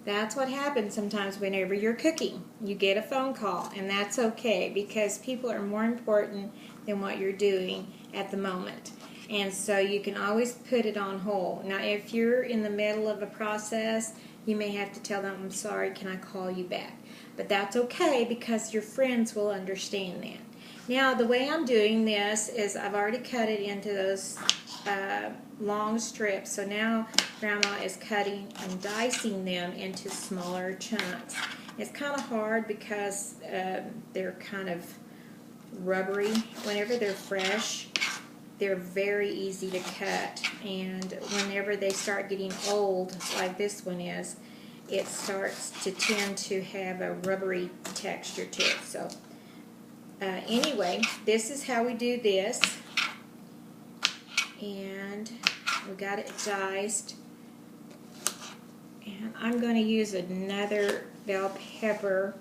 That's what happens sometimes whenever you're cooking. You get a phone call, and that's okay because people are more important than what you're doing at the moment. And so you can always put it on hold. Now, if you're in the middle of a process, you may have to tell them, I'm sorry, can I call you back? But that's okay because your friends will understand that. Now, the way I'm doing this is I've already cut it into those long strips. So now Grandma is cutting and dicing them into smaller chunks. It's kind of hard because they're kind of rubbery. Whenever they're fresh, they're very easy to cut. And whenever they start getting old, like this one is, it starts to tend to have a rubbery texture to it. So anyway, this is how we do this. And we got it diced. And I'm going to use another bell pepper.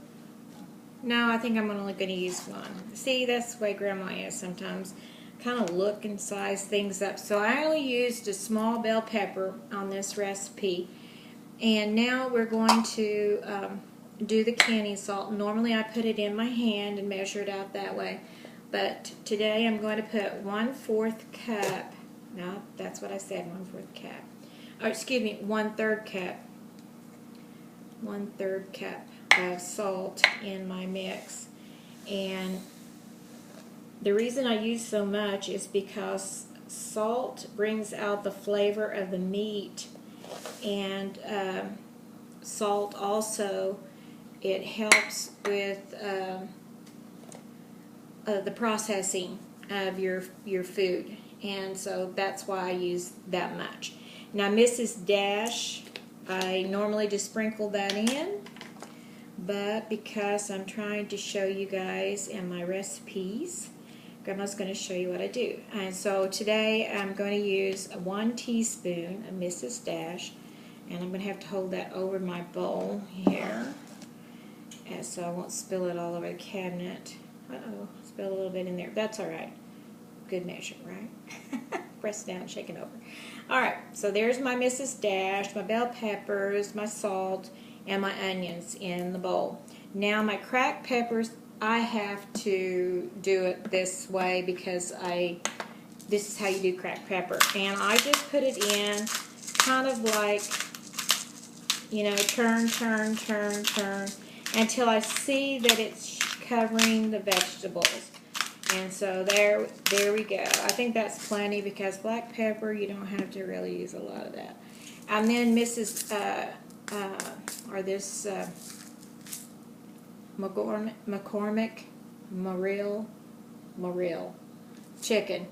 No, I think I'm only going to use one. See, that's the way Grandma is sometimes. Kind of look and size things up. So I only used a small bell pepper on this recipe. And now we're going to do the canning salt. Normally I put it in my hand and measure it out that way. But today I'm going to put 1/4 cup. No, that's what I said, 1/4 cup. Oh, excuse me, 1/3 cup. 1/3 cup of salt in my mix. And the reason I use so much is because salt brings out the flavor of the meat, and salt also, it helps with the processing of your food, and so that's why I use that much. Now, Mrs. Dash, I normally just sprinkle that in, but because I'm trying to show you guys in my recipes, Grandma's going to show you what I do. And so today I'm going to use 1 teaspoon of Mrs. Dash, and I'm going to have to hold that over my bowl here, and so I won't spill it all over the cabinet. Uh-oh, spill a little bit in there. That's all right. Good measure, right? Press down, shake it over. All right, so there's my Mrs. Dash, my bell peppers, my salt, and my onions in the bowl. Now my cracked peppers, I have to do it this way because this is how you do cracked pepper. And I just put it in kind of like, you know, turn, turn, turn, turn, until I see that it's covering the vegetables. And so there we go. I think that's plenty because black pepper, you don't have to really use a lot of that. And then Mrs. McCormick Morrill chicken.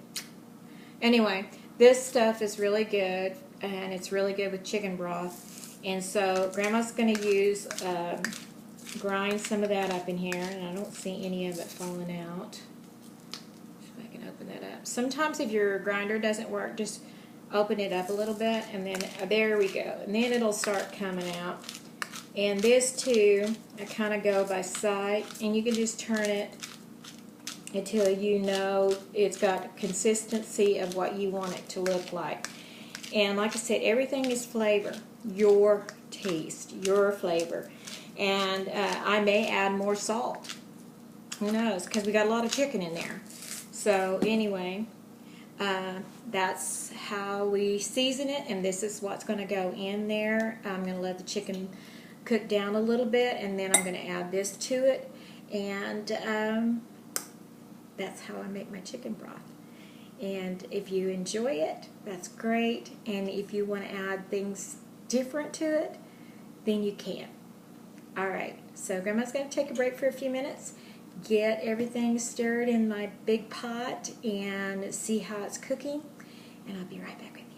Anyway, this stuff is really good, and it's really good with chicken broth. And so Grandma's going to use grind some of that up in here, and I don't see any of it falling out. If I can open that up. Sometimes if your grinder doesn't work, just open it up a little bit, and then there we go. And then it'll start coming out. And this too, I kind of go by sight, and you can just turn it until you know it's got consistency of what you want it to look like. And like I said, everything is flavor, your taste, your flavor. And I may add more salt. Who knows? Because we got a lot of chicken in there. So anyway, that's how we season it, and this is what's going to go in there. I'm going to let the chicken cook down a little bit, and then I'm going to add this to it, and that's how I make my chicken broth. And if you enjoy it, that's great, and if you want to add things different to it, then you can. Alright, so Grandma's going to take a break for a few minutes, get everything stirred in my big pot, and see how it's cooking, and I'll be right back with you.